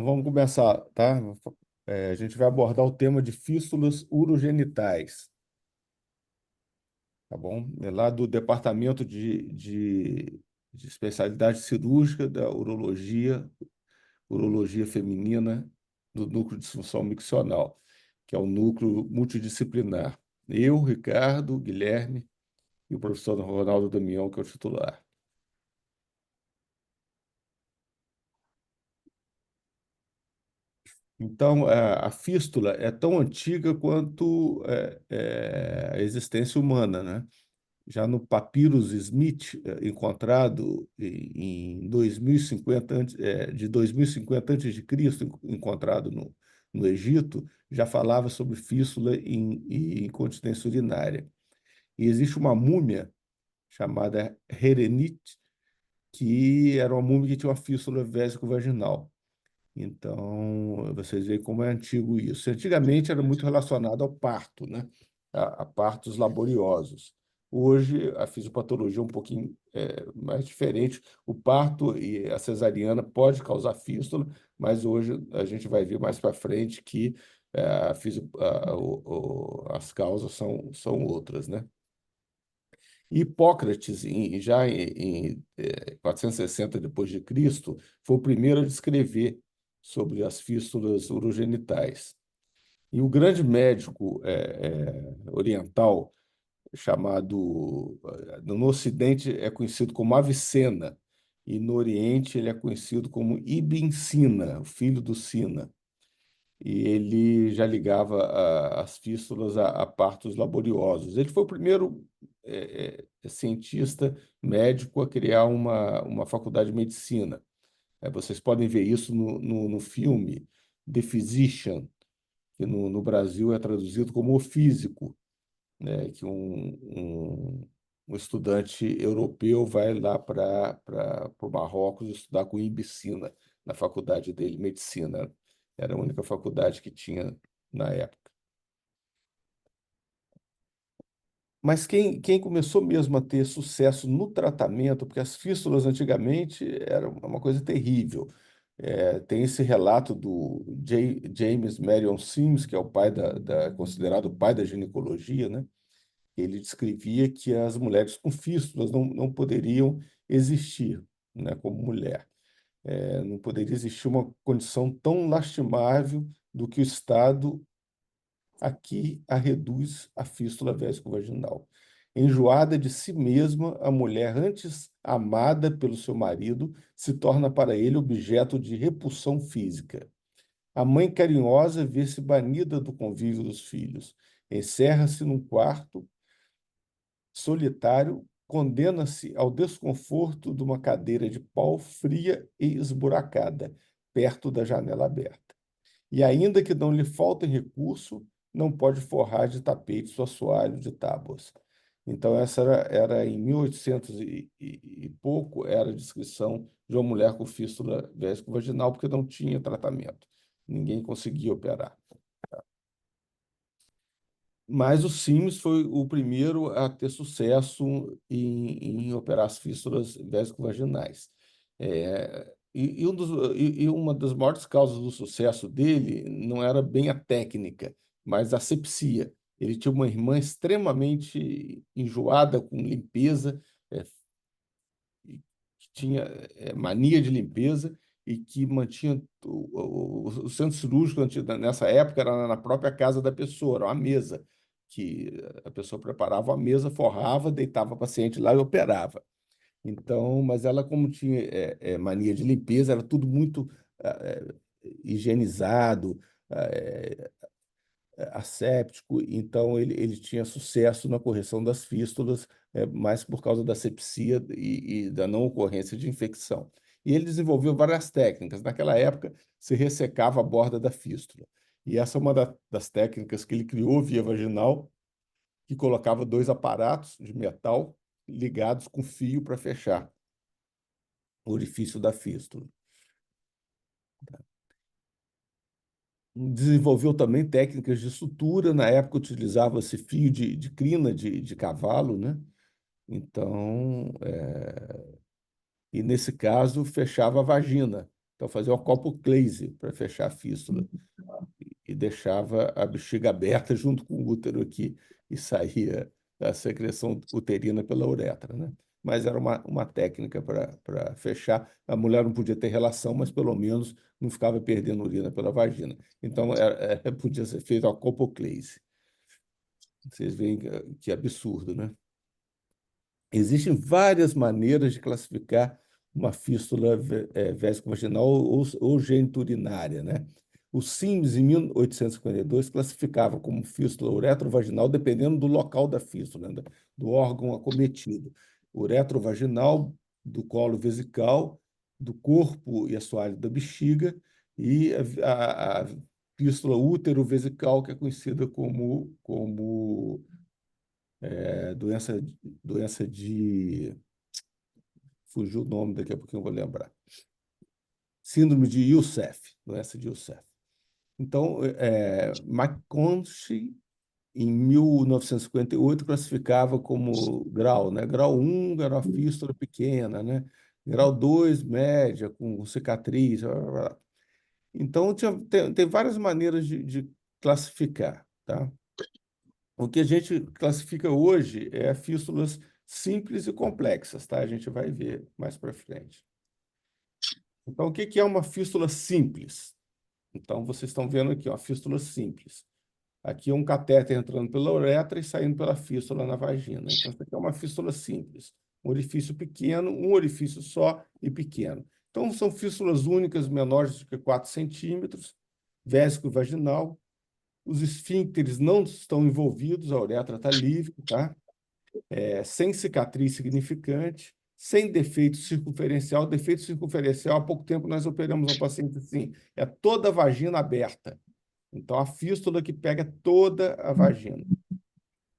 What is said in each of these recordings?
Então vamos começar, tá? A gente vai abordar o tema de fístulas urogenitais, tá bom? É lá do Departamento de Especialidade Cirúrgica da Urologia Feminina do Núcleo de Disfunção Miccional, que é o núcleo multidisciplinar. Eu, Ricardo, Guilherme e o professor Ronaldo Damião, que é o titular. Então, a fístula é tão antiga quanto a existência humana, né? Já no Papyrus Smith, encontrado em 2050, de 2050 antes de Cristo, encontrado no Egito, já falava sobre fístula e incontinência urinária. E existe uma múmia chamada Herenit, que era uma múmia que tinha uma fístula vésico-vaginal. Então, vocês veem como é antigo isso. Antigamente era muito relacionado ao parto, né? A partos laboriosos. Hoje, a fisiopatologia é um pouquinho mais diferente. O parto e a cesariana pode causar fístula, mas hoje a gente vai ver mais para frente que as causas são outras, né? Hipócrates, já em 460 depois de Cristo, foi o primeiro a descrever sobre as fístulas urogenitais. E o grande médico oriental, chamado, no Ocidente é conhecido como Avicena, e no Oriente ele é conhecido como Ibn Sina, o filho do Sina. E ele já ligava as fístulas a partos laboriosos. Ele foi o primeiro cientista médico a criar uma faculdade de medicina. Vocês podem ver isso no filme The Physician, que no Brasil é traduzido como O Físico, né? Que um estudante europeu vai lá para o Marrocos estudar com Ibn Sina, na faculdade dele, medicina. Era a única faculdade que tinha na época. Mas quem começou mesmo a ter sucesso no tratamento, porque as fístulas antigamente eram uma coisa terrível. Tem esse relato do James Marion Sims, que é o pai considerado o pai da ginecologia, né? Ele descrevia que as mulheres com fístulas não poderiam existir, né, como mulher. Não poderia existir uma condição tão lastimável do que o Estado aqui a reduz à fístula vésico-vaginal. Enjoada de si mesma, a mulher, antes amada pelo seu marido, se torna para ele objeto de repulsão física. A mãe carinhosa vê-se banida do convívio dos filhos. Encerra-se num quarto solitário, condena-se ao desconforto de uma cadeira de pau fria e esburacada, perto da janela aberta. E ainda que não lhe faltem recurso, não pode forrar de tapete o assoalho de tábuas. Então, essa era em 1800 e pouco, era a descrição de uma mulher com fístula vésico-vaginal, porque não tinha tratamento. Ninguém conseguia operar. Mas o Sims foi o primeiro a ter sucesso em operar as fístulas vésico-vaginais. E uma das maiores causas do sucesso dele não era bem a técnica, mas a asepsia. Ele tinha uma irmã extremamente enjoada com limpeza, que tinha mania de limpeza e que mantinha o centro cirúrgico nessa época era na própria casa da pessoa, era uma mesa que a pessoa preparava a mesa, forrava, deitava o paciente lá e operava. Então, mas ela, como tinha mania de limpeza, era tudo muito higienizado, é, asséptico, então ele tinha sucesso na correção das fístulas, mais por causa da sepsia e da não ocorrência de infecção. E ele desenvolveu várias técnicas. Naquela época, se ressecava a borda da fístula. E essa é uma das técnicas que ele criou via vaginal, que colocava dois aparatos de metal ligados com fio para fechar o orifício da fístula. Desenvolveu também técnicas de sutura. Na época utilizava-se fio de crina de cavalo, né? Então, e nesse caso fechava a vagina Então, fazia uma copoclase para fechar a fístula e deixava a bexiga aberta junto com o útero aqui e saía a secreção uterina pela uretra, né? Mas era uma técnica para fechar. A mulher não podia ter relação, mas pelo menos não ficava perdendo urina pela vagina. Então, podia ser feita a copoclase. Vocês veem que absurdo, né? Existem várias maneiras de classificar uma fístula vésico-vaginal ou geniturinária, né? O Sims, em 1852, classificava como fístula uretrovaginal dependendo do local da fístula, né? Do órgão acometido. Uretrovaginal, do colo vesical, do corpo e assoalho da bexiga, e a fístula útero-vesical, que é conhecida como doença de. Fugiu o nome, daqui a pouquinho eu vou lembrar. Síndrome de Youssef, doença de Youssef. Então, McConaughey, em 1958, classificava como grau, né? Grau 1 era uma fístula pequena, né? Grau 2, média, com cicatriz. Blá, blá, blá. Então, tem várias maneiras de classificar, tá? O que a gente classifica hoje é fístulas simples e complexas, tá? A gente vai ver mais para frente. Então, o que é uma fístula simples? Então, vocês estão vendo aqui, uma fístula simples. Aqui é um catéter entrando pela uretra e saindo pela fístula na vagina. Então, isso aqui é uma fístula simples. Um orifício pequeno, um orifício só e pequeno. Então, são fístulas únicas menores do que 4 centímetros, vésico-vaginal. Os esfíncteres não estão envolvidos, a uretra está livre, tá? Sem cicatriz significante, sem defeito circunferencial. Defeito circunferencial, há pouco tempo nós operamos um paciente assim, é toda a vagina aberta. Então, a fístula que pega toda a vagina.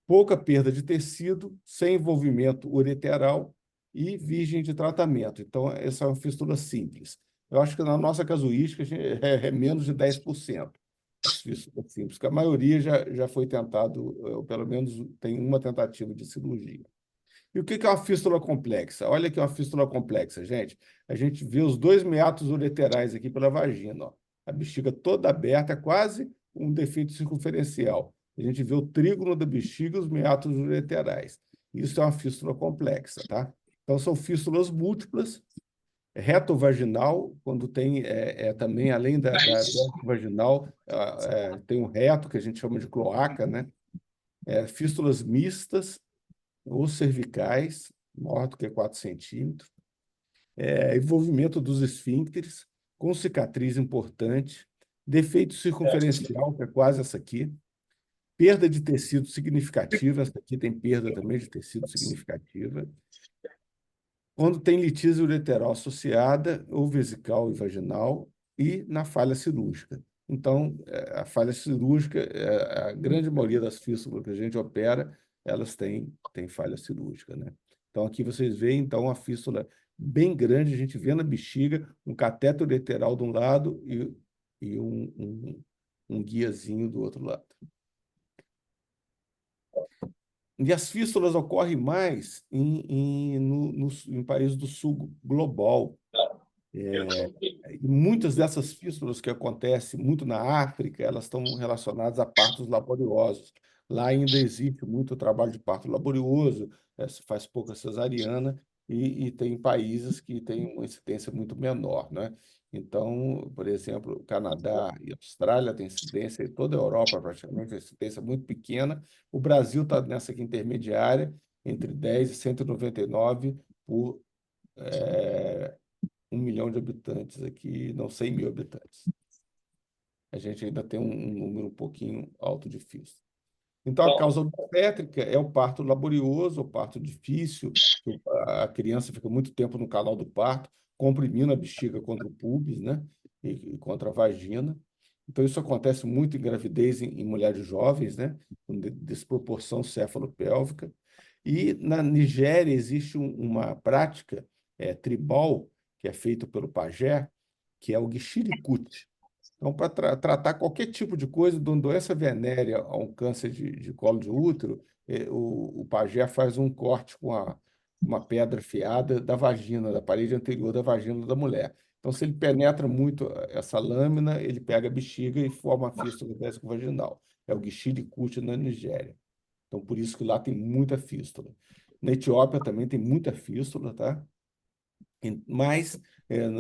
Pouca perda de tecido, sem envolvimento ureteral e virgem de tratamento. Então, essa é uma fístula simples. Eu acho que na nossa casuística é menos de 10% as fístulas simples, porque a maioria já foi tentado, ou pelo menos tem uma tentativa de cirurgia. E o que é uma fístula complexa? Olha aqui uma fístula complexa, gente. A gente vê os dois meatos ureterais aqui pela vagina, ó. A bexiga toda aberta, é quase um defeito circunferencial. A gente vê o trígono da bexiga e os meatos ureterais. Isso é uma fístula complexa, tá? Então, são fístulas múltiplas, retovaginal, quando tem também, além da vaginal, tem um reto, que a gente chama de cloaca, né? Fístulas mistas, ou cervicais, maior do que 4 centímetros, envolvimento dos esfíncteres, com cicatriz importante, defeito circunferencial, que é quase essa aqui, perda de tecido significativa, essa aqui tem perda também de tecido significativa, quando tem litíase ureteral associada, ou vesical e vaginal, e na falha cirúrgica. Então, a falha cirúrgica, a grande maioria das fístulas que a gente opera, elas têm falha cirúrgica, né? Então, aqui vocês veem, então, uma fístula bem grande, a gente vê na bexiga um cateter ureteral de um lado e um guiazinho do outro lado. E as fístulas ocorrem mais em países do sul global. E muitas dessas fístulas que acontecem muito na África, elas estão relacionadas a partos laboriosos. Lá ainda existe muito trabalho de parto laborioso, se faz pouca cesariana, e tem países que têm uma incidência muito menor, né? Então, por exemplo, o Canadá e a Austrália têm incidência, e toda a Europa praticamente tem incidência muito pequena. O Brasil está nessa aqui intermediária, entre 10 e 199 por 1 milhão de habitantes aqui, não 100 mil habitantes. A gente ainda tem um número um pouquinho alto de fístula. Então, a causa obstétrica é o parto laborioso, o parto difícil, a criança fica muito tempo no canal do parto, comprimindo a bexiga contra o púbis, né? E contra a vagina. Então, isso acontece muito em gravidez em mulheres jovens, né? Com desproporção céfalo-pélvica. E na Nigéria existe uma prática tribal, que é feita pelo pajé, que é o Gishirikut. Então, para tratar qualquer tipo de coisa, de uma doença venérea a um câncer de colo de útero, o pajé faz um corte com uma pedra afiada da vagina, da parede anterior da vagina da mulher. Então, se ele penetra muito essa lâmina, ele pega a bexiga e forma a fístula vaginal. É o Guixiri-Kuti na Nigéria. Então, por isso que lá tem muita fístula. Na Etiópia também tem muita fístula, tá? Mas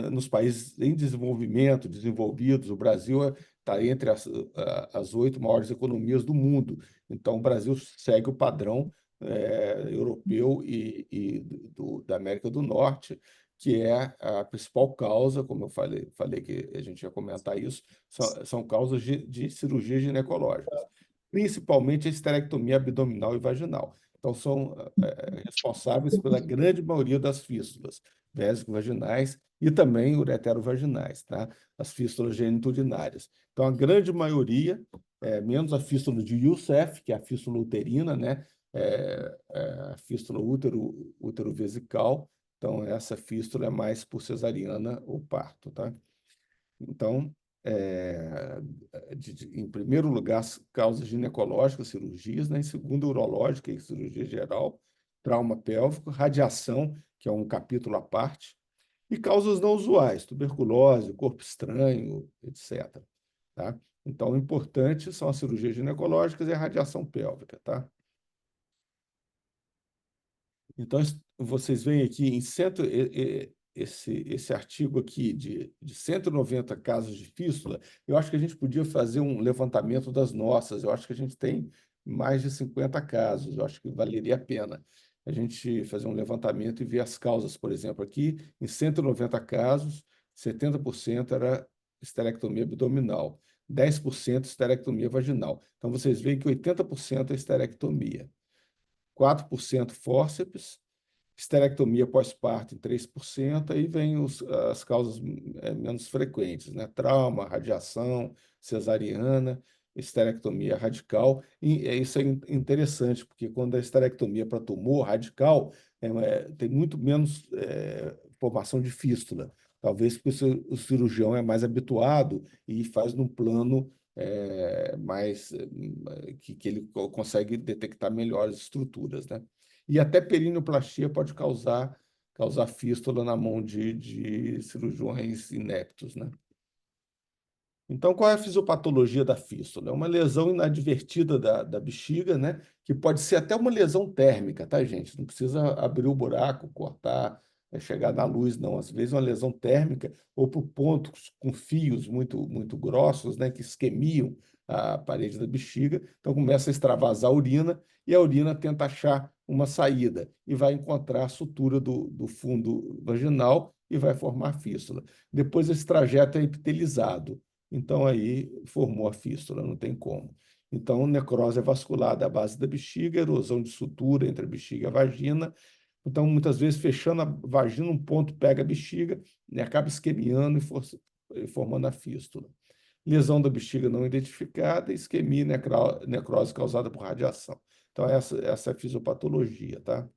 nos países em desenvolvimento, desenvolvidos, o Brasil está entre as 8 maiores economias do mundo. Então, o Brasil segue o padrão europeu e da América do Norte, que é a principal causa, como eu falei que a gente ia comentar isso, são causas de cirurgias ginecológicas, principalmente a esterectomia abdominal e vaginal. Então, são responsáveis pela grande maioria das fístulas vésico-vaginais e também ureterovaginais, tá? As fístulas geniturinárias. Então, a grande maioria, menos a fístula de Youssef, que é a fístula uterina, né? A fístula útero-vesical. Então, essa fístula é mais por cesariana ou parto, tá? Então, em primeiro lugar, causas ginecológicas, cirurgias, né? Em segundo, urológica e cirurgia geral, trauma pélvico, radiação, que é um capítulo à parte, e causas não usuais, tuberculose, corpo estranho, etc. Tá? Então, o importante são as cirurgias ginecológicas e a radiação pélvica, tá? Então, vocês veem aqui esse artigo aqui de 190 casos de fístula. Eu acho que a gente podia fazer um levantamento das nossas. Eu acho que a gente tem mais de 50 casos. Eu acho que valeria a pena a gente fazer um levantamento e ver as causas. Por exemplo, aqui, em 190 casos, 70% era esterectomia abdominal, 10% esterectomia vaginal. Então, vocês veem que 80% é esterectomia. 4% fórceps, esterectomia pós-parto em 3%, aí vem as causas menos frequentes, né? Trauma, radiação, cesariana, esterectomia radical. E isso é interessante, porque quando a esterectomia para tumor radical, tem muito menos formação de fístula. Talvez porque o cirurgião é mais habituado e faz num plano mais que ele consegue detectar melhores estruturas, né? E até perineoplastia pode causar fístula na mão de cirurgiões ineptos, né? Então, qual é a fisiopatologia da fístula? É uma lesão inadvertida da bexiga, né? Que pode ser até uma lesão térmica, tá, gente? Não precisa abrir o buraco, cortar, chegar na luz, não. Às vezes, uma lesão térmica ou por pontos com fios muito grossos, né? Que esquemiam a parede da bexiga. Então, começa a extravasar a urina e a urina tenta achar uma saída e vai encontrar a sutura do fundo vaginal e vai formar a fístula. Depois, esse trajeto é epitelizado. Então, aí formou a fístula, não tem como. Então, necrose vascular da base da bexiga, erosão de sutura entre a bexiga e a vagina. Então, muitas vezes, fechando a vagina, um ponto pega a bexiga e acaba isquemiando e formando a fístula. Lesão da bexiga não identificada, isquemia e necrose causada por radiação. Então, essa é a fisiopatologia, tá?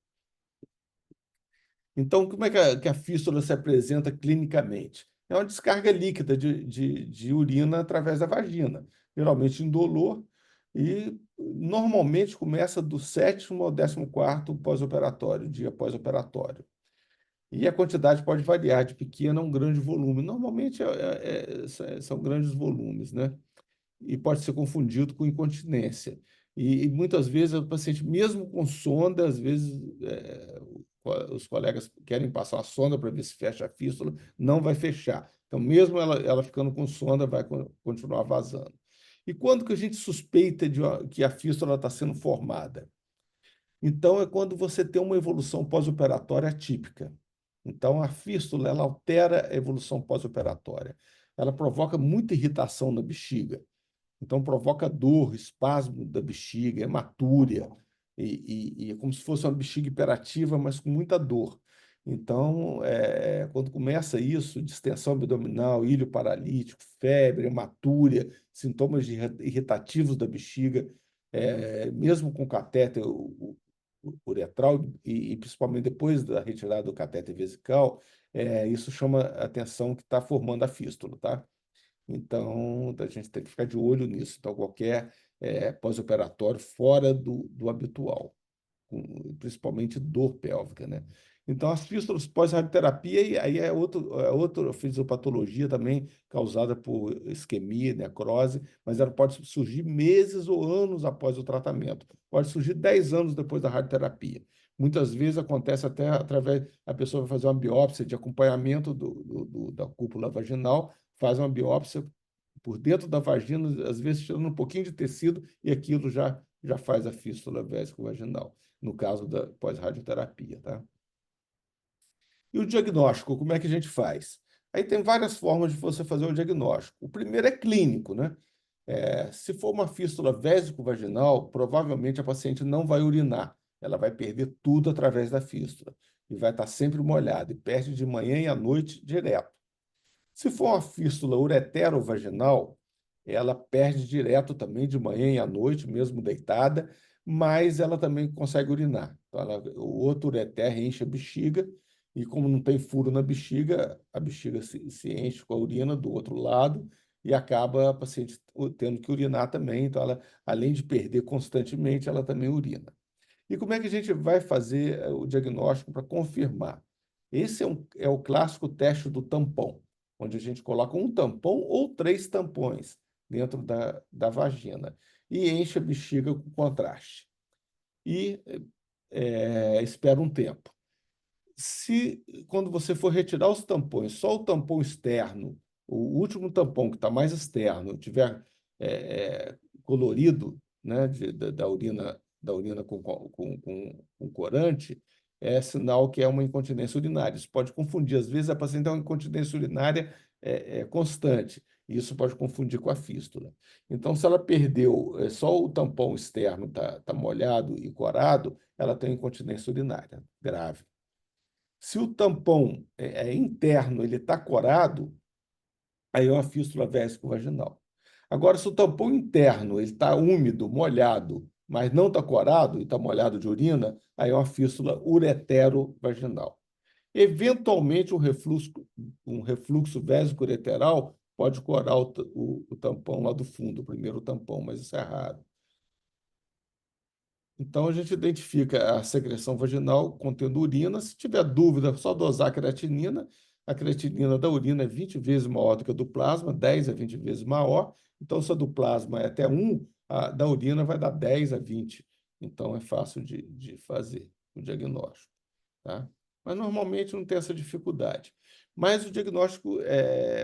Então, como é que a fístula se apresenta clinicamente? É uma descarga líquida de urina através da vagina, geralmente indolor, e normalmente começa do 7º ao 14º pós-operatório, dia pós-operatório. E a quantidade pode variar de pequeno a um grande volume. Normalmente são grandes volumes, né? E pode ser confundido com incontinência. E muitas vezes o paciente, mesmo com sonda, às vezes os colegas querem passar a sonda para ver se fecha a fístula, não vai fechar. Então, mesmo ela ficando com sonda, vai continuar vazando. E quando que a gente suspeita que a fístula está sendo formada? Então, é quando você tem uma evolução pós-operatória atípica. Então, a fístula ela altera a evolução pós-operatória. Ela provoca muita irritação na bexiga. Então, provoca dor, espasmo da bexiga, hematúria, e é como se fosse uma bexiga hiperativa, mas com muita dor. Então, quando começa isso, distensão abdominal, ilho paralítico, febre, hematúria, sintomas irritativos da bexiga, mesmo com catéter uretral e principalmente depois da retirada do catéter vesical, isso chama a atenção que está formando a fístula, tá? Então, a gente tem que ficar de olho nisso. Então, qualquer pós-operatório fora do habitual, principalmente dor pélvica, né? Então, as fístulas pós-radioterapia, e aí é outra fisiopatologia também causada por isquemia, necrose, mas ela pode surgir meses ou anos após o tratamento. Pode surgir 10 anos depois da radioterapia. Muitas vezes acontece até através, a pessoa vai fazer uma biópsia de acompanhamento da cúpula vaginal, faz uma biópsia por dentro da vagina, às vezes tirando um pouquinho de tecido, e aquilo já faz a fístula vésico-vaginal, no caso da pós-radioterapia, tá? E o diagnóstico, como é que a gente faz? Aí tem várias formas de você fazer o diagnóstico. O primeiro é clínico, né? Se for uma fístula vésico-vaginal, provavelmente a paciente não vai urinar. Ela vai perder tudo através da fístula e vai estar sempre molhada e perde de manhã e à noite direto. Se for uma fístula ureterovaginal, ela perde direto também de manhã e à noite, mesmo deitada, mas ela também consegue urinar. Então, o outro ureter enche a bexiga, e como não tem furo na bexiga, a bexiga se enche com a urina do outro lado e acaba a paciente tendo que urinar também. Então, ela, além de perder constantemente, ela também urina. E como é que a gente vai fazer o diagnóstico para confirmar? Esse é o clássico teste do tampão, onde a gente coloca um tampão ou 3 tampões dentro da vagina e enche a bexiga com contraste. E espera um tempo. Se, quando você for retirar os tampões, só o tampão externo, o último tampão que está mais externo, tiver colorido, né, da urina com corante, é sinal que é uma incontinência urinária. Isso pode confundir. Às vezes, a paciente tem uma incontinência urinária constante. E isso pode confundir com a fístula. Então, se ela perdeu, só o tampão externo está molhado e corado, ela tem incontinência urinária grave. Se o tampão é interno, ele está corado, aí é uma fístula vésico-vaginal. Agora, se o tampão interno ele está úmido, molhado, mas não está corado e está molhado de urina, aí é uma fístula uretero-vaginal. Eventualmente, um refluxo vésico-ureteral pode corar o tampão lá do fundo, o primeiro tampão, mas isso é raro. Então, a gente identifica a secreção vaginal contendo urina. Se tiver dúvida, é só dosar a creatinina. A creatinina da urina é 20 vezes maior do que a do plasma, 10 a 20 vezes maior. Então, se a do plasma é até 1, a da urina vai dar 10 a 20. Então, é fácil de fazer o diagnóstico, tá? Mas, normalmente, não tem essa dificuldade. Mas o diagnóstico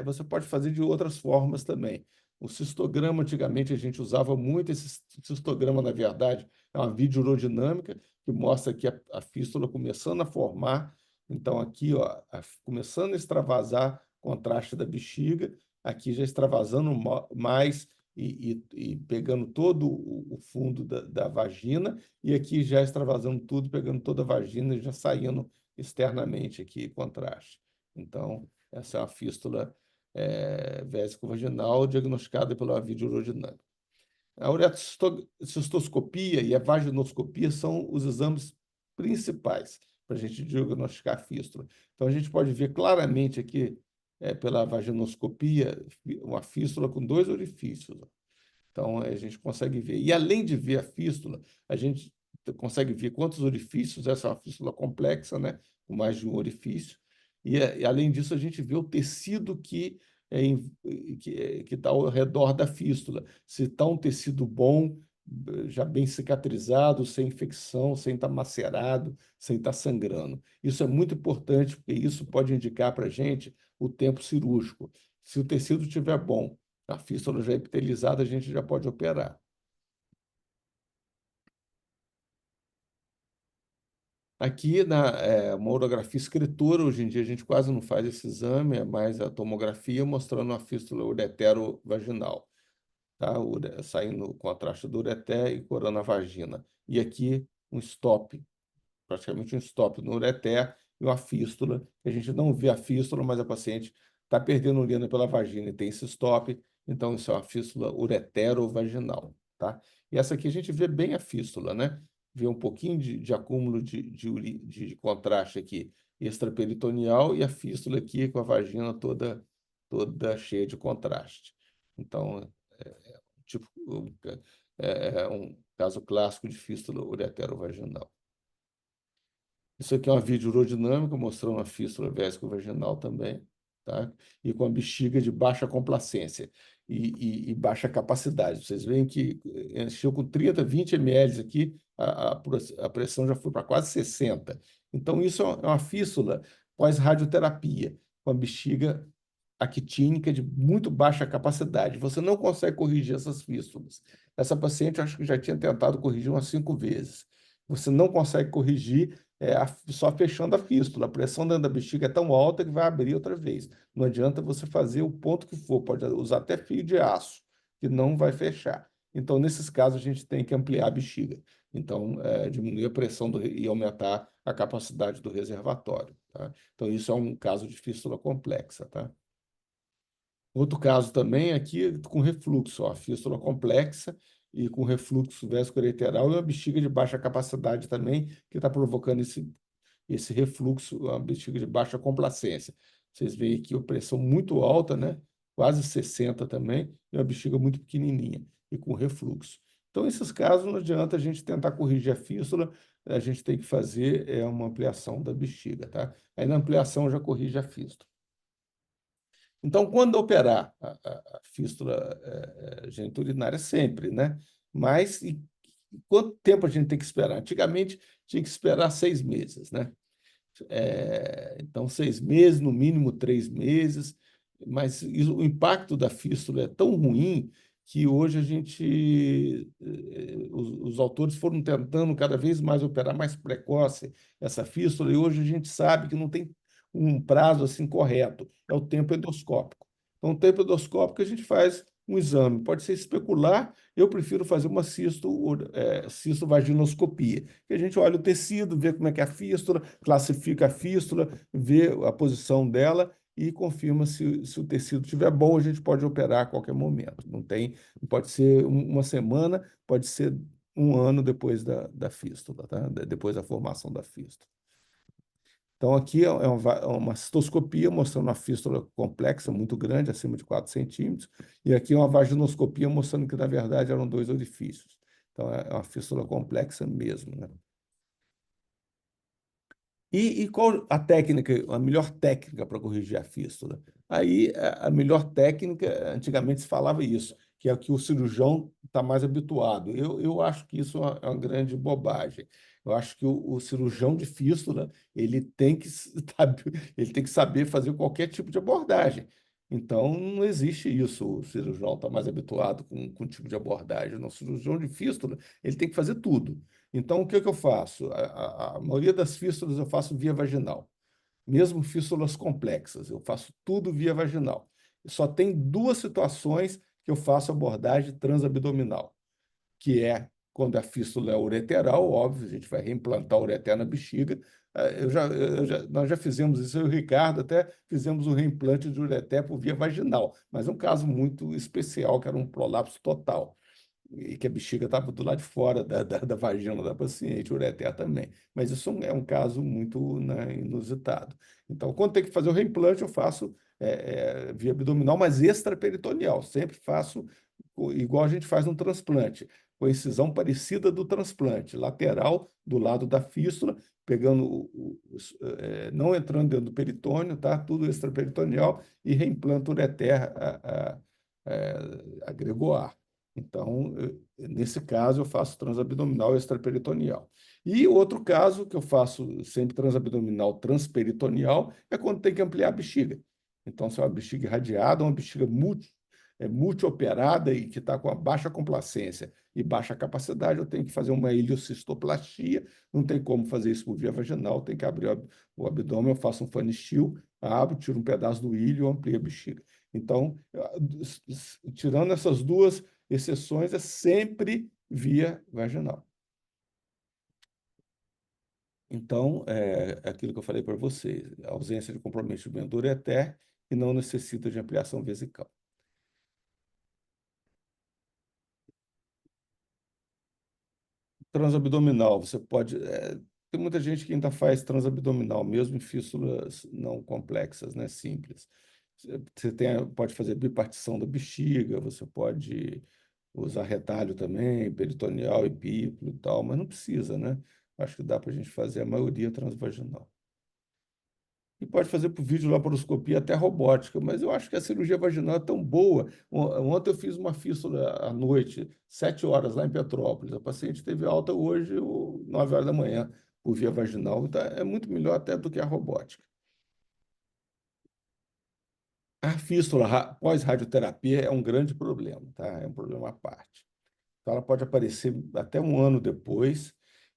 você pode fazer de outras formas também. O cistograma, antigamente, a gente usava muito esse cistograma, na verdade, é uma videourodinâmica que mostra aqui a fístula começando a formar. Então, aqui, ó, começando a extravasar contraste da bexiga, aqui já extravasando mais e pegando todo o fundo da vagina, e aqui já extravasando tudo, pegando toda a vagina e já saindo externamente aqui contraste. Então, essa é uma fístula vésico-vaginal diagnosticada pela videourodinâmica. A uretocistoscopia e a vaginoscopia são os exames principais para a gente diagnosticar a fístula. Então, a gente pode ver claramente aqui, pela vaginoscopia, uma fístula com 2 orifícios. Então, a gente consegue ver. E, além de ver a fístula, a gente consegue ver quantos orifícios, essa é uma fístula complexa, né? Com mais de um orifício. E, além disso, a gente vê o tecido que está ao redor da fístula. Se está um tecido bom, já bem cicatrizado, sem infecção, sem estar macerado, sem estar sangrando. Isso é muito importante, porque isso pode indicar para a gente o tempo cirúrgico. Se o tecido estiver bom, a fístula já epitelizada, a gente já pode operar. Aqui, uma urografia escritora, hoje em dia a gente quase não faz esse exame, é mais a tomografia mostrando a fístula ureterovaginal, tá? Saindo o contraste do ureter e corando a vagina. E aqui um stop, praticamente um stop no ureter e uma fístula. A gente não vê a fístula, mas a paciente está perdendo urina pela vagina e tem esse stop, então isso é uma fístula ureterovaginal, tá? E essa aqui a gente vê bem a fístula, né? Vê um pouquinho de acúmulo de contraste aqui extraperitoneal e a fístula aqui com a vagina toda cheia de contraste. Então, tipo, é um caso clássico de fístula ureterovaginal. Isso aqui é uma videourodinâmica mostrando a fístula vésico-vaginal também, tá? E com a bexiga de baixa complacência e baixa capacidade. Vocês veem que encheu com 30, 20 ml aqui, a pressão já foi para quase 60. Então, isso é uma fístula pós-radioterapia, com a bexiga actínica de muito baixa capacidade. Você não consegue corrigir essas fístulas. Essa paciente, eu acho que já tinha tentado corrigir umas 5 vezes. Você não consegue corrigir só fechando a fístula. A pressão dentro da bexiga é tão alta que vai abrir outra vez. Não adianta você fazer o ponto que for, pode usar até fio de aço, que não vai fechar. Então, nesses casos, a gente tem que ampliar a bexiga. Então, diminuir a pressão e aumentar a capacidade do reservatório, tá? Então, isso é um caso de fístula complexa, tá? Outro caso também aqui é com refluxo, ó, fístula complexa e com refluxo vesicoureteral e uma bexiga de baixa capacidade também, que está provocando esse refluxo, uma bexiga de baixa complacência. Vocês veem aqui a pressão muito alta, né? Quase 60 também, e uma bexiga muito pequenininha e com refluxo. Então, nesses casos, não adianta a gente tentar corrigir a fístula, a gente tem que fazer uma ampliação da bexiga, tá? Aí na ampliação já corrige a fístula. Então, quando operar a fístula geniturinária, sempre, né? Mas quanto tempo a gente tem que esperar? Antigamente, tinha que esperar 6 meses, né? Então, 6 meses, no mínimo 3 meses, mas o impacto da fístula é tão ruim que hoje a gente, os autores foram tentando cada vez mais operar mais precoce essa fístula, e hoje a gente sabe que não tem um prazo assim correto, é o tempo endoscópico. Então, o tempo endoscópico a gente faz um exame, pode ser especular, eu prefiro fazer uma cistovaginoscopia, que a gente olha o tecido, vê como é que é a fístula, classifica a fístula, vê a posição dela e confirma se o tecido estiver bom, a gente pode operar a qualquer momento. Não tem, pode ser uma semana, pode ser um ano depois da fístula, tá? Depois da formação da fístula. Então, aqui é uma cistoscopia mostrando uma fístula complexa, muito grande, acima de 4 centímetros, e aqui é uma vaginoscopia mostrando que, na verdade, eram 2 orifícios. Então, é uma fístula complexa mesmo, né? E qual a técnica, a melhor técnica para corrigir a fístula? Aí, a melhor técnica, antigamente se falava isso, que é o que o cirurgião está mais habituado. Eu acho que isso é uma grande bobagem. Eu acho que o cirurgião de fístula, ele tem que saber fazer qualquer tipo de abordagem. Então, não existe isso. O cirurgião está mais habituado com o tipo de abordagem. No cirurgião de fístula, ele tem que fazer tudo. Então, o que eu faço? A maioria das fístulas eu faço via vaginal, mesmo fístulas complexas, eu faço tudo via vaginal. Só tem 2 situações que eu faço abordagem transabdominal, que é quando a fístula é ureteral, óbvio, a gente vai reimplantar o ureter na bexiga. Nós já fizemos isso, eu e o Ricardo até fizemos um reimplante de ureter por via vaginal, mas é um caso muito especial, que era um prolapso total e que a bexiga estava do lado de fora da vagina da paciente, o ureter também. Mas isso é um caso muito, né, inusitado. Então, quando tem que fazer o reimplante, eu faço via abdominal, mas extraperitoneal. Sempre faço igual a gente faz no transplante, com a incisão parecida do transplante, lateral do lado da fístula, pegando, não entrando dentro do peritônio, tá? Tudo extraperitoneal, e reimplanta o ureter a gregoar. Então, nesse caso, eu faço transabdominal extraperitoneal. E outro caso que eu faço sempre transabdominal transperitoneal é quando tem que ampliar a bexiga. Então, se é uma bexiga irradiada, uma bexiga multioperada e que está com a baixa complacência e baixa capacidade, eu tenho que fazer uma iliocistoplastia. Não tem como fazer isso por via vaginal, tem que abrir o abdômen, eu faço um fanistil, abro, tiro um pedaço do ilho e amplio a bexiga. Então, tirando essas 2 exceções, é sempre via vaginal. Então, é aquilo que eu falei para vocês, a ausência de comprometimento do ureter e não necessita de ampliação vesical. Transabdominal, você pode. Tem muita gente que ainda faz transabdominal, mesmo em fístulas não complexas, né, simples. Pode fazer bipartição da bexiga, você pode usar retalho também, peritoneal e bíplo e tal, mas não precisa, né? Acho que dá para a gente fazer a maioria transvaginal. E pode fazer por videolaparoscopia até robótica, mas eu acho que a cirurgia vaginal é tão boa. Ontem eu fiz uma fístula à noite, 7 horas, lá em Petrópolis. A paciente teve alta hoje, 9 horas da manhã, por via vaginal. Então, é muito melhor até do que a robótica. A fístula pós-radioterapia é um grande problema, tá? É um problema à parte. Então, ela pode aparecer até um ano depois,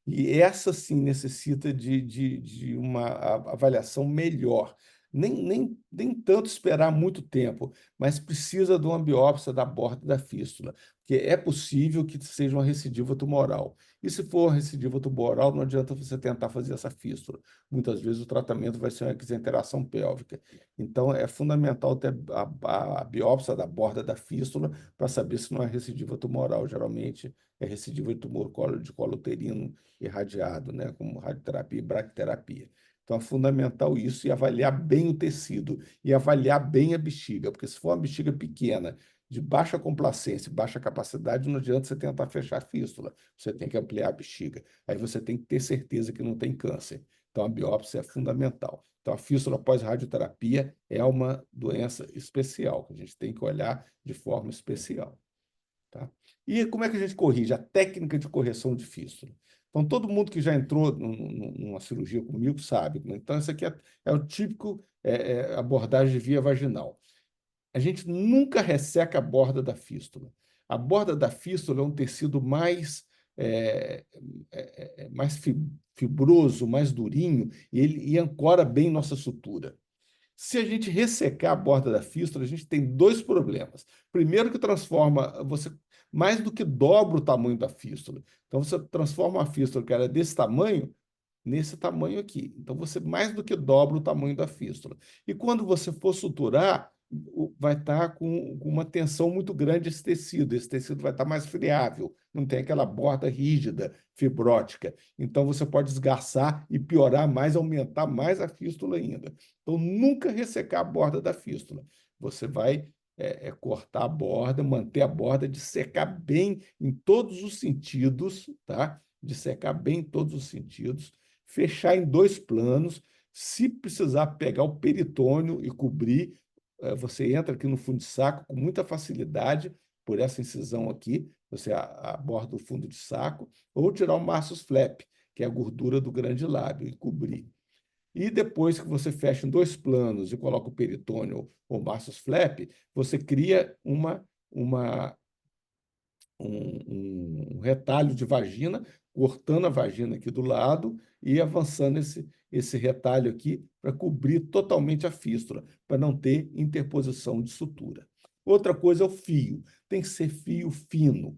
e essa sim necessita de uma avaliação melhor. Nem tanto esperar muito tempo, mas precisa de uma biópsia da borda da fístula, porque é possível que seja uma recidiva tumoral. E se for uma recidiva tumoral, não adianta você tentar fazer essa fístula. Muitas vezes o tratamento vai ser uma exenteração pélvica. Então, é fundamental ter a biópsia da borda da fístula para saber se não é recidiva tumoral. Geralmente é recidiva de tumor de colo uterino irradiado, né, como radioterapia e braquiterapia. Então é fundamental isso e avaliar bem o tecido e avaliar bem a bexiga, porque se for uma bexiga pequena, de baixa complacência, baixa capacidade, não adianta você tentar fechar a fístula, você tem que ampliar a bexiga. Aí você tem que ter certeza que não tem câncer. Então a biópsia é fundamental. Então a fístula pós-radioterapia é uma doença especial, que a gente tem que olhar de forma especial. Tá? E como é que a gente corrige? A técnica de correção de fístula. Então, todo mundo que já entrou numa cirurgia comigo sabe, né? Então, isso aqui é o típico abordagem de via vaginal. A gente nunca resseca a borda da fístula. A borda da fístula é um tecido é, mais fibroso, mais durinho, e ancora bem nossa sutura. Se a gente ressecar a borda da fístula, a gente tem dois problemas. Primeiro, que transforma, você mais do que dobra o tamanho da fístula. Então, você transforma uma fístula que era desse tamanho nesse tamanho aqui. Então, você mais do que dobra o tamanho da fístula. E quando você for suturar, vai estar com uma tensão muito grande esse tecido. Esse tecido vai estar mais friável, não tem aquela borda rígida, fibrótica. Então, você pode esgarçar e piorar mais, aumentar mais a fístula ainda. Então, nunca ressecar a borda da fístula. Você vai cortar a borda, manter a borda, de secar bem em todos os sentidos, tá? De secar bem em todos os sentidos, fechar em dois planos. Se precisar pegar o peritônio e cobrir, você entra aqui no fundo de saco com muita facilidade por essa incisão aqui, você aborda o fundo de saco, ou tirar o Marsus flap, que é a gordura do grande lábio, e cobrir. E depois que você fecha em dois planos e coloca o peritônio ou Marsus flap, você cria um retalho de vagina, cortando a vagina aqui do lado e avançando esse retalho aqui para cobrir totalmente a fístula, para não ter interposição de sutura. Outra coisa é o fio. Tem que ser fio fino.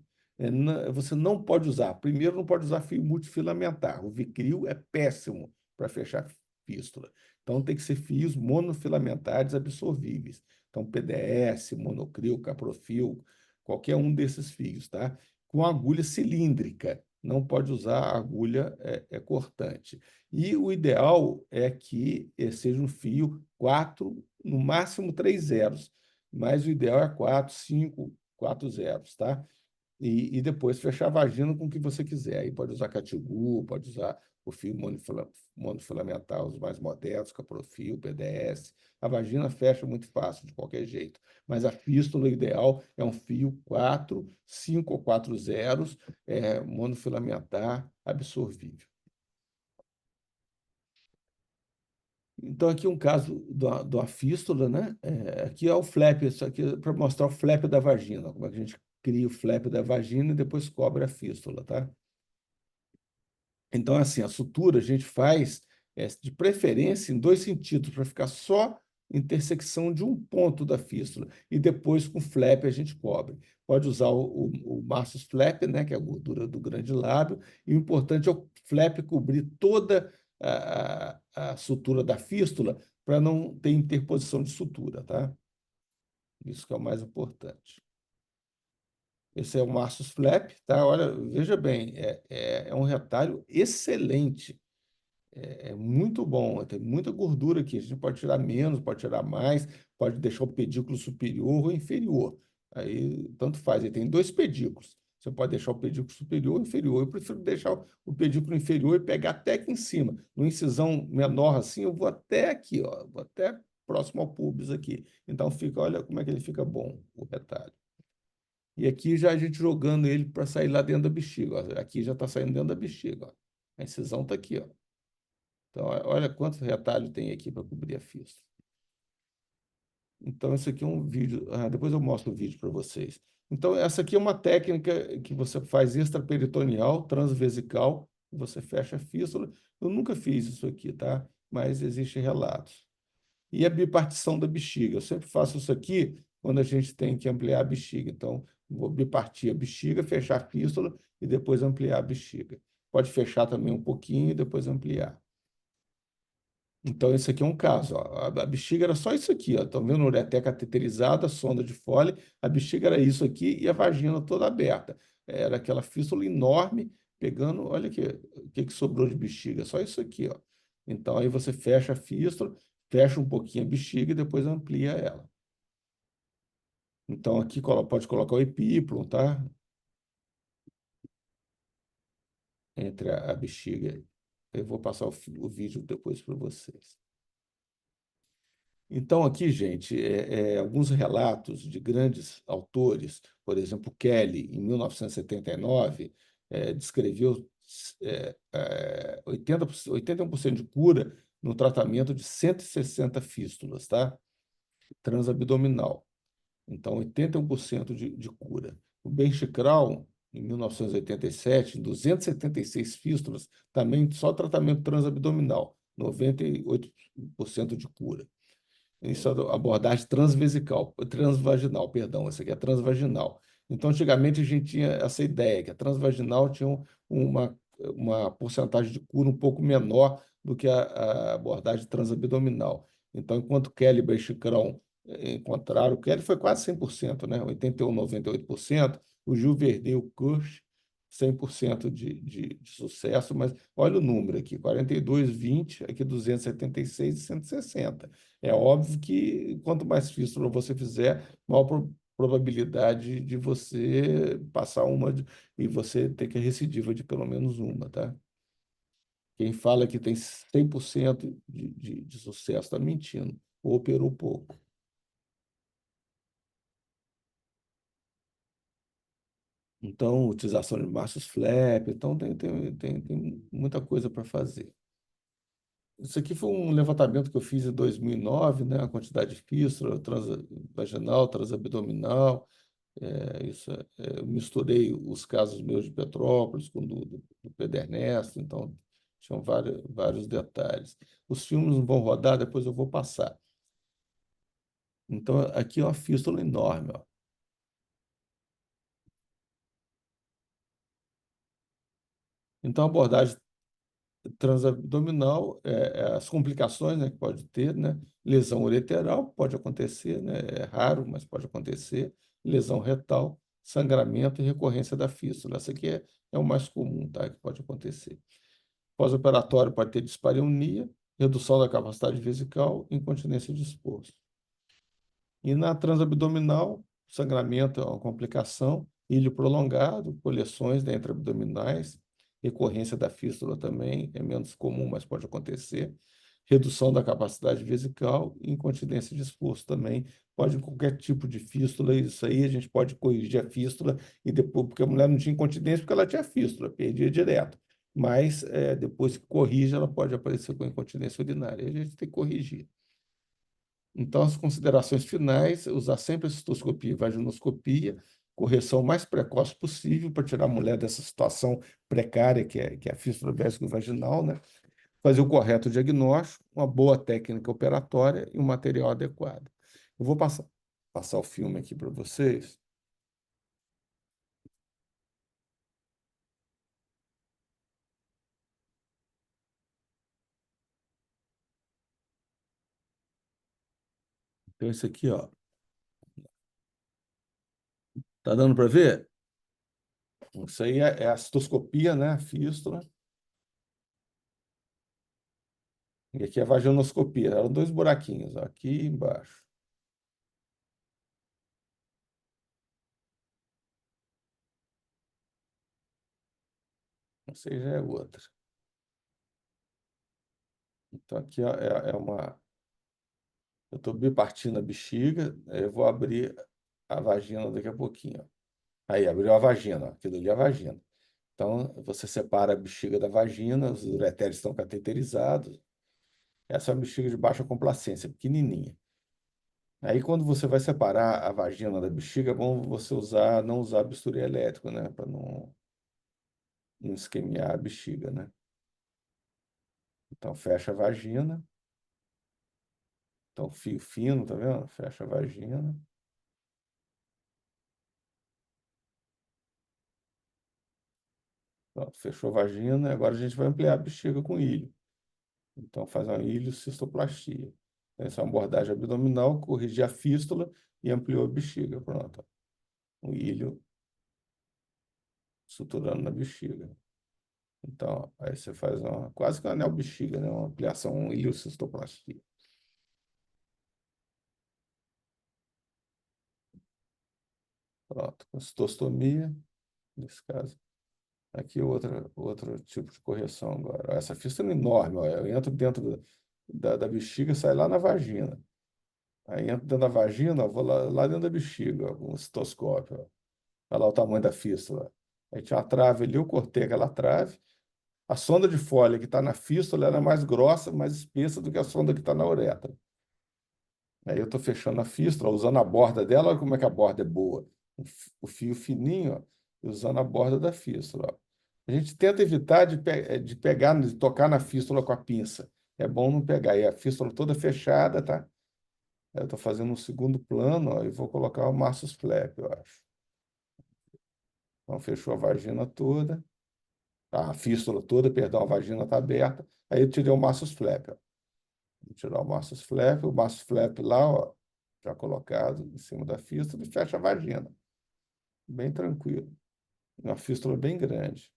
Você não pode usar, primeiro, não pode usar fio multifilamentar. O Vicryl é péssimo para fechar fístula. Então, tem que ser fios monofilamentares absorvíveis. Então, PDS, Monocril, Caprofil, qualquer um desses fios, tá? Com agulha cilíndrica, não pode usar agulha cortante. E o ideal é que seja um fio 4, no máximo 3 zeros, mas o ideal é 4, 5, 4 zeros, tá? E depois fechar a vagina com o que você quiser. Aí pode usar catigu, pode usar o fio monofilamentar, os mais modernos, Caprofil, PDS. A vagina fecha muito fácil, de qualquer jeito. Mas a fístula ideal é um fio 4, 5 ou 4 zeros, monofilamentar, absorvível. Então, aqui um caso de uma fístula, né? Aqui é o flap, isso aqui é para mostrar o flap da vagina, como é que a gente cria o flap da vagina e depois cobre a fístula, tá? Então, assim, a sutura a gente faz de preferência em dois sentidos, para ficar só intersecção de um ponto da fístula, e depois com flap a gente cobre. Pode usar o Marsus flap, né, que é a gordura do grande lábio, e o importante é o flap cobrir toda a sutura da fístula para não ter interposição de sutura, tá? Isso que é o mais importante. Esse é o Marsus flap, tá? Olha, veja bem, é um retalho excelente. É muito bom, tem muita gordura aqui. A gente pode tirar menos, pode tirar mais, pode deixar o pedículo superior ou inferior. Aí tanto faz. Ele tem dois pedículos. Você pode deixar o pedículo superior ou inferior. Eu prefiro deixar o pedículo inferior e pegar até aqui em cima. Numa incisão menor assim, eu vou até aqui, ó, vou até próximo ao púbis aqui. Então fica, olha como é que ele fica bom, o retalho. E aqui já a gente jogando ele para sair lá dentro da bexiga. Ó. Aqui já está saindo dentro da bexiga. Ó. A incisão está aqui. Ó. Então, olha quanto retalho tem aqui para cobrir a fístula. Então, esse aqui é um vídeo. Depois eu mostro o vídeo para vocês. Então, essa aqui é uma técnica que você faz extraperitoneal, transvesical, você fecha a fístula. Eu nunca fiz isso aqui, tá? Mas existem relatos. E a bipartição da bexiga. Eu sempre faço isso aqui quando a gente tem que ampliar a bexiga. Então, vou bipartir a bexiga, fechar a fístula e depois ampliar a bexiga. Pode fechar também um pouquinho e depois ampliar. Então, esse aqui é um caso. Ó. A bexiga era só isso aqui. Estão vendo? A ureter cateterizada, sonda de Foley. A bexiga era isso aqui e a vagina toda aberta. Era aquela fístula enorme, pegando. Olha aqui, o que sobrou de bexiga. Só isso aqui. Ó. Então, aí você fecha a fístula, fecha um pouquinho a bexiga e depois amplia ela. Então, aqui pode colocar o epíplon, tá? Entre a bexiga. Eu vou passar o vídeo depois para vocês. Então, aqui, gente, alguns relatos de grandes autores, por exemplo, Kelly, em 1979, descreveu 81% de cura no tratamento de 160 fístulas, tá? Transabdominal. Então, 81% de cura. O Ben Chikral, em 1987, em 276 fístulas, também só tratamento transabdominal, 98% de cura. Isso é a abordagem transvesical, transvaginal, perdão, essa aqui é transvaginal. Então, antigamente, a gente tinha essa ideia que a transvaginal tinha uma porcentagem de cura um pouco menor do que a abordagem transabdominal. Então, enquanto Kelly e Bechikron encontraram, o Kelly foi quase 100%, né? 81, 98%, o Gil Verdet e o Kirsch, 100% de sucesso, mas olha o número aqui, 42, 20, aqui 276 e 160. É óbvio que quanto mais fístula você fizer, maior probabilidade de você passar e você ter que recidiva de pelo menos uma, tá? Quem fala que tem 100% de sucesso está mentindo, ou operou pouco. Então, utilização de machos flap, então tem muita coisa para fazer. Isso aqui foi um levantamento que eu fiz em 2009, né? A quantidade de fístula transvaginal, transabdominal. Eu misturei os casos meus de Petrópolis com do Pedro Ernesto, então tinham vários detalhes. Os filmes não vão rodar, depois eu vou passar. Então, aqui é uma fístula enorme. Ó. Então, a abordagem transabdominal, as complicações, né, que pode ter, né? Lesão ureteral pode acontecer, né? É raro, mas pode acontecer. Lesão retal, sangramento e recorrência da fístula. Essa aqui é o mais comum, tá? Que pode acontecer. Pós-operatório pode ter dispareunia, redução da capacidade vesical, incontinência de esforço. E na transabdominal, sangramento é uma complicação, ilho prolongado, coleções intraabdominais, recorrência da fístula também é menos comum, mas pode acontecer. Redução da capacidade vesical e incontinência de esforço também. Pode qualquer tipo de fístula, isso aí a gente pode corrigir a fístula e depois, porque a mulher não tinha incontinência porque ela tinha fístula, perdia direto. Mas depois que corrige, ela pode aparecer com incontinência urinária. A gente tem que corrigir. Então, as considerações finais, usar sempre a cistoscopia e vaginoscopia, correção mais precoce possível para tirar a mulher dessa situação precária que é a fístula vaginal, né? Fazer o correto diagnóstico, uma boa técnica operatória e um material adequado. Eu vou passar o filme aqui para vocês. Então, esse aqui, ó, tá dando para ver? Isso aí é a cistoscopia, né? A fístula. E aqui é a vaginoscopia. Eram dois buraquinhos, ó, aqui embaixo. Essa aí já é outra. Então, aqui ó, é uma. Eu estou bipartindo a bexiga, aí eu vou abrir a vagina daqui a pouquinho. Ó. Aí, abriu a vagina, ó. Aquilo ali é a vagina. Então, você separa a bexiga da vagina, os ureteres estão cateterizados. Essa é uma bexiga de baixa complacência, pequenininha. Aí, quando você vai separar a vagina da bexiga, é bom você não usar bisturi elétrico, né? Para não isquemiar a bexiga, né? Então, fecha a vagina. Então, fio fino, tá vendo? Fecha a vagina. Pronto, fechou a vagina. Agora a gente vai ampliar a bexiga com ilho. Então, faz uma iliocistoplastia. Essa é uma abordagem abdominal, corrigir a fístula e ampliou a bexiga. Pronto. O ilho suturando na bexiga. Então, aí você faz quase que uma anel-bexiga, né? Uma ampliação, uma iliocistoplastia. Pronto. Com cistostomia, nesse caso. Aqui outro tipo de correção agora. Essa fístula é enorme, ó. Eu entro dentro da bexiga e sai lá na vagina. Aí entro dentro da vagina, ó, vou lá dentro da bexiga, ó, com o cistoscópio. Ó. Olha lá o tamanho da fístula. Aí tinha uma trave ali, eu cortei aquela trave. A sonda de Foley que está na fístula ela é mais grossa, mais espessa do que a sonda que está na uretra. Aí eu estou fechando a fístula, usando a borda dela, olha como é que a borda é boa. O fio fininho, ó, e usando a borda da fístula. Ó. A gente tenta evitar de pegar, de tocar na fístula com a pinça. É bom não pegar. E a fístula toda fechada, tá? Aí eu estou fazendo um segundo plano, ó, e vou colocar o Marsus flap, eu acho. Então, fechou a vagina toda, a fístula toda, perdão, a vagina está aberta. Aí eu tirei o Marsus flap, ó. Vou tirar o Marsus flap lá, ó, já colocado em cima da fístula e fecha a vagina. Bem tranquilo. Uma fístula bem grande.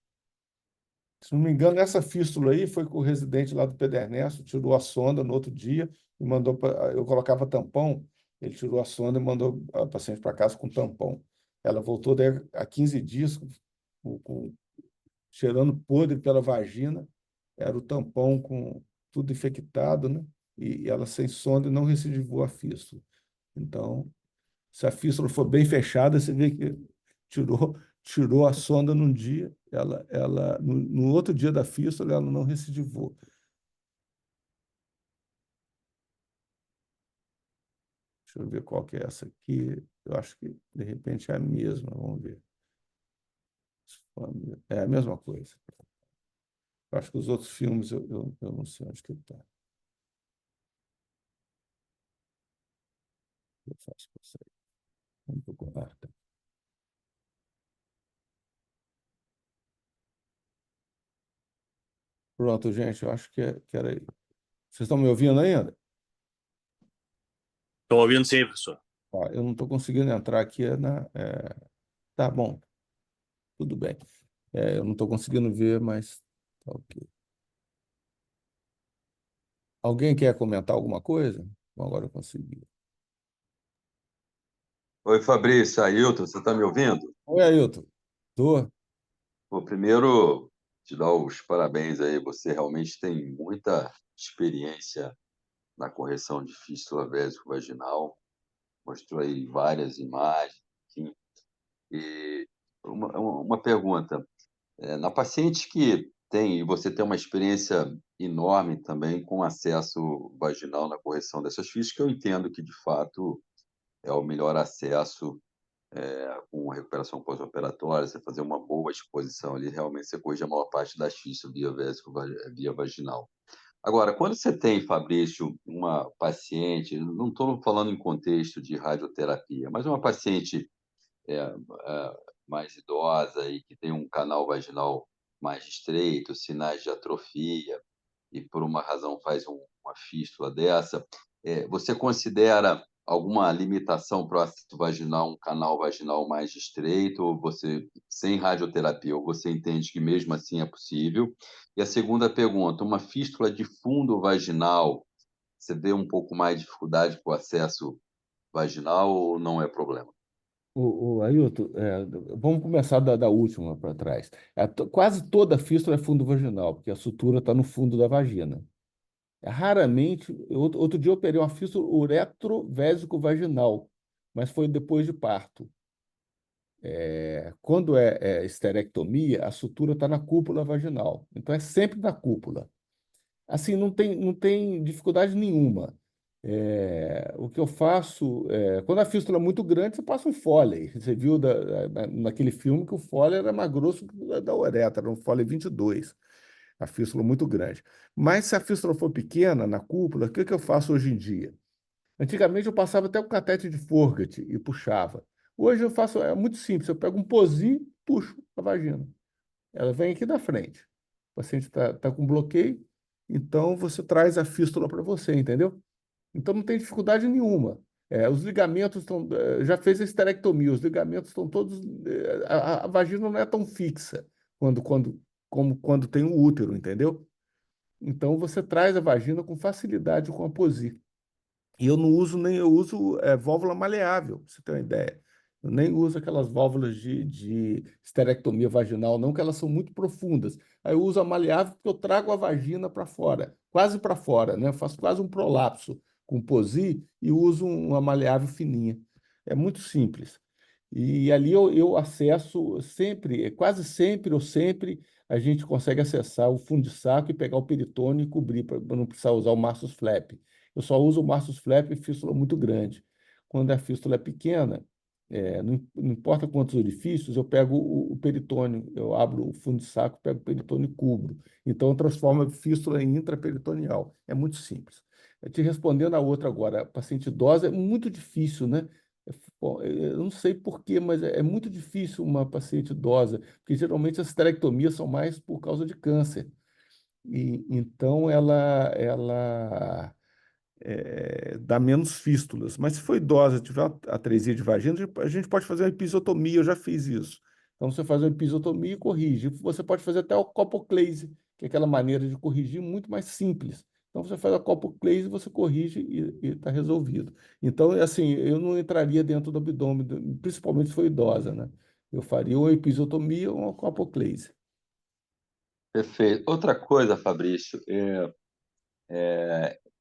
Se não me engano, essa fístula aí foi com o residente lá do Pederneisto, tirou a sonda no outro dia e mandou para. Eu colocava tampão, ele tirou a sonda e mandou a paciente para casa com tampão. Ela voltou daí a 15 dias, cheirando podre pela vagina, era o tampão com tudo infectado, né? E ela sem sonda e não recidivou a fístula. Então, se a fístula for bem fechada, você vê que tirou a sonda num dia, no outro dia da fístula, ela não recidivou. Deixa eu ver qual que é essa aqui. Eu acho que, de repente, é a mesma. Vamos ver. É a mesma coisa. Eu acho que os outros filmes eu não sei onde que está. Eu faço com isso aí. Vamos procurar. Tá? Pronto, gente, eu acho que era isso. Vocês estão me ouvindo ainda? Estou ouvindo sim, professor. Ó, eu não estou conseguindo entrar aqui Tá bom, tudo bem. Eu não estou conseguindo ver, mas tá ok. Alguém quer comentar alguma coisa? Bom, agora eu consegui. Oi, Fabrício, Ailton, você está me ouvindo? Oi, Ailton. Tô? Bom, primeiro, te dar os parabéns aí. Você realmente tem muita experiência na correção de fístula vésico-vaginal. Mostrou aí várias imagens, enfim. E uma pergunta. Na paciente que tem, e você tem uma experiência enorme também com acesso vaginal na correção dessas fístulas, que eu entendo que, de fato, é o melhor acesso com recuperação pós-operatória, você fazer uma boa exposição ali, realmente você corrige a maior parte das fístulas via vaginal. Agora, quando você tem, Fabrício, uma paciente, não estou falando em contexto de radioterapia, mas uma paciente é, é, mais idosa e que tem um canal vaginal mais estreito, sinais de atrofia, e por uma razão faz uma fístula dessa, você considera alguma limitação para o acesso vaginal, um canal vaginal mais estreito, ou você, sem radioterapia, ou você entende que mesmo assim é possível? E a segunda pergunta, uma fístula de fundo vaginal, você vê um pouco mais de dificuldade com o acesso vaginal ou não é problema? O Ailton, vamos começar da última para trás. Quase toda fístula é fundo vaginal, porque a sutura está no fundo da vagina. Raramente, outro dia eu operei uma fístula uretrovésico vaginal, mas foi depois de parto. Quando é esterectomia, a sutura está na cúpula vaginal. Então é sempre na cúpula. Assim, não tem dificuldade nenhuma. O que eu faço, quando a fístula é muito grande, você passa um Foley. Você viu naquele filme que o Foley era mais grosso que o da uretra, era um Foley 22, a fístula muito grande. Mas se a fístula for pequena, na cúpula, o que que eu faço hoje em dia? Antigamente eu passava até o catete de Forget e puxava. Hoje eu faço, é muito simples, eu pego um posi, puxo a vagina. Ela vem aqui da frente. O paciente tá com bloqueio, então você traz a fístula para você, entendeu? Então não tem dificuldade nenhuma. Os ligamentos estão. Já fez a esterectomia, os ligamentos estão todos. A vagina não é tão fixa como quando tem o útero, entendeu? Então você traz a vagina com facilidade com a posi. E eu não uso nem, eu uso válvula maleável, pra você ter uma ideia. Eu nem uso aquelas válvulas de esterectomia vaginal, não, que elas são muito profundas. Aí eu uso a maleável porque eu trago a vagina para fora, quase para fora, né? Eu faço quase um prolapso com posi e uso uma maleável fininha. É muito simples. E ali eu acesso sempre, quase sempre ou sempre, a gente consegue acessar o fundo de saco e pegar o peritônio e cobrir, para não precisar usar o Marsus flap. Eu só uso o Marsus flap em fístula muito grande. Quando a fístula é pequena, não importa quantos orifícios, eu pego o peritônio, eu abro o fundo de saco, pego o peritônio e cubro. Então, eu transformo a fístula em intraperitoneal. É muito simples. Te respondendo a outra agora, a paciente idosa é muito difícil, né? Bom, eu não sei por quê, mas é muito difícil uma paciente idosa, porque geralmente as esterectomias são mais por causa de câncer. E, então ela dá menos fístulas. Mas se for idosa, tiver uma atresia de vagina, a gente pode fazer uma episiotomia, eu já fiz isso. Então você faz uma episiotomia e corrige. Você pode fazer até o copoclase, que é aquela maneira de corrigir muito mais simples. Então você faz a copoclase, você corrige e está resolvido. Então, assim, eu não entraria dentro do abdômen, principalmente se for idosa, né? Eu faria uma episiotomia ou uma copoclase. Perfeito. Outra coisa, Fabrício,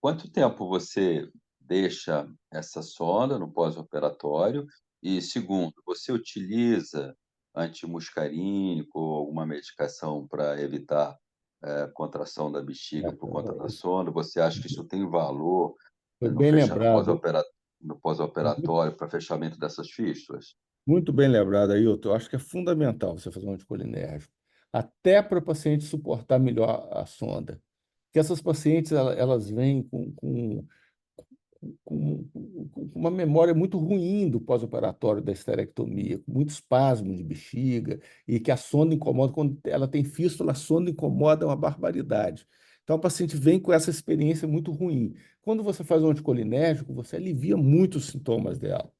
quanto tempo você deixa essa sonda no pós-operatório? E segundo, você utiliza antimuscarínico ou alguma medicação para evitar contração da bexiga por conta da Isso sonda? Você acha que isso tem valor foi no bem lembrado. no pós-operatório para fechamento dessas fístulas? Muito bem lembrado, Ailton. Eu acho que é fundamental você fazer um anticolinérgico, até para o paciente suportar melhor a sonda. Porque essas pacientes, elas vêm com uma memória muito ruim do pós-operatório da esterectomia, com muito espasmo de bexiga, e que a sonda incomoda. Quando ela tem fístula, a sonda incomoda uma barbaridade. Então, o paciente vem com essa experiência muito ruim. Quando você faz um anticolinérgico, você alivia muito os sintomas dela.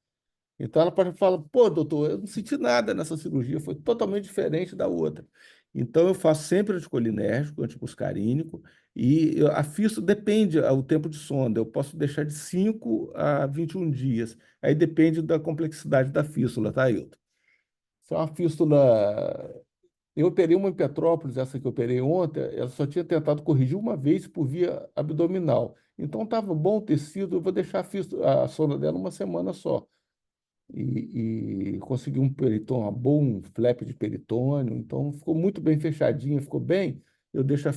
Então ela pode falar, pô, doutor, eu não senti nada nessa cirurgia, foi totalmente diferente da outra. Então eu faço sempre anticolinérgico, antimuscarínico, e a fístula depende o tempo de sonda, eu posso deixar de 5 a 21 dias. Aí depende da complexidade da fístula, tá, Ailton? Se é uma fístula. Eu operei uma em Petrópolis, essa que eu operei ontem, ela só tinha tentado corrigir uma vez por via abdominal. Então estava bom o tecido, eu vou deixar a sonda dela uma semana só e consegui um peritônio, um bom flap de peritônio, então ficou muito bem fechadinha, ficou bem. Eu deixo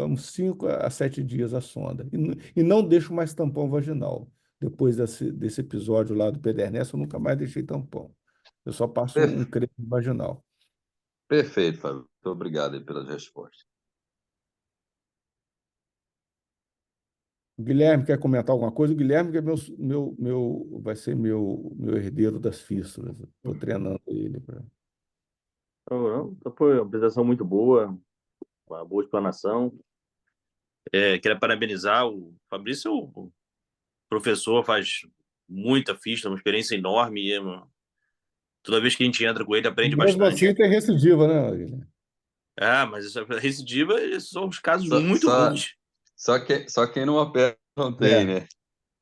uns 5 a 7 dias a sonda. E não deixo mais tampão vaginal. Depois desse episódio lá do Pederneiras, eu nunca mais deixei tampão. Eu só passo um Per- creme vaginal. Perfeito, Fábio. Muito obrigado aí pelas respostas. O Guilherme quer comentar alguma coisa? O Guilherme que é vai ser meu herdeiro das fístulas. Estou treinando ele para. Não, então foi uma apresentação muito boa, uma boa explanação. Queria parabenizar o Fabrício, o professor, faz muita ficha, uma experiência enorme. Toda vez que a gente entra com ele, aprende Mesmo bastante. assim, tem recidiva, né, Guilherme? Mas essa recidiva são os casos Só, muito só, raros. só quem não opera não tem, É. né?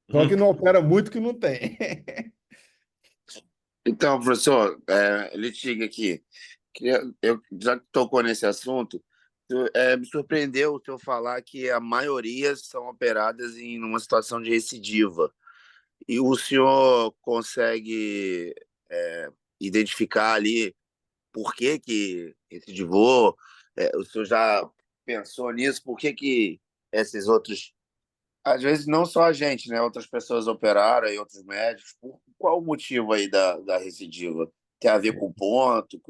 Só Hum, que não opera muito que não tem. Então, professor, Litig aqui. Já que tocou nesse assunto, me surpreendeu o senhor falar que a maioria são operadas em uma situação de recidiva. E o senhor consegue identificar ali por que recidivou? O senhor já pensou nisso? Por que esses outros, às vezes não só a gente, né? Outras pessoas operaram e outros médicos. Qual o motivo aí da recidiva? Tem a ver com o ponto?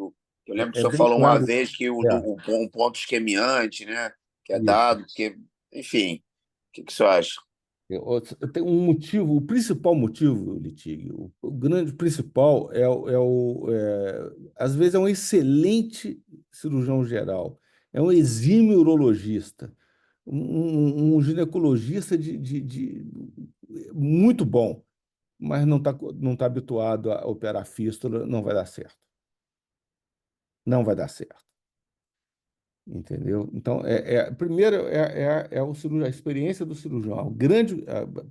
Eu lembro que o senhor Bem falou uma claro. vez que É, um ponto isquemiante, né? Que é isso. dado, porque, enfim, o que o senhor acha? Tem um motivo, o principal motivo, Litig, o grande principal às vezes é um excelente cirurgião geral, é um exímio urologista, um ginecologista muito bom, mas não tá habituado a operar fístula, não vai dar certo. Não vai dar certo. Entendeu? Então, primeiro a experiência do cirurgião.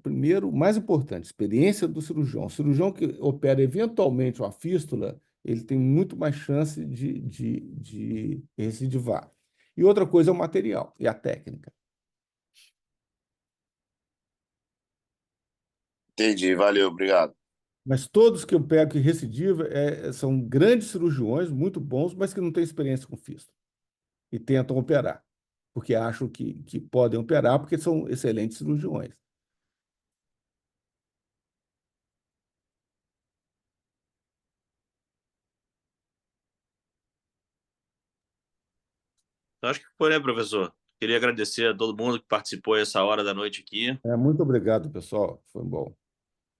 Primeiro, mais importante, experiência do cirurgião. O cirurgião que opera eventualmente uma fístula, ele tem muito mais chance de recidivar. E outra coisa é o material e a técnica. Entendi, valeu, obrigado. Mas todos que eu pego que recidiva são grandes cirurgiões, muito bons, mas que não têm experiência com fístula e tentam operar, porque acham que podem operar, porque são excelentes cirurgiões. Então, acho que foi, né, professor? Queria agradecer a todo mundo que participou essa hora da noite aqui. Muito obrigado, pessoal. Foi bom.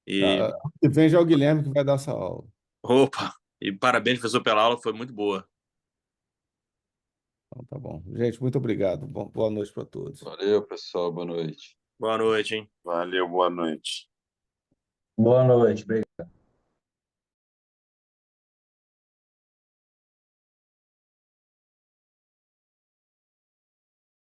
E, Ano que vem já é o Guilherme que vai dar essa aula. opa, e parabéns, professor, pela aula, foi muito boa. Então, tá bom. Gente, muito obrigado. Boa noite para todos. Valeu, pessoal. Boa noite. Boa noite, hein? Valeu, boa noite. Boa noite.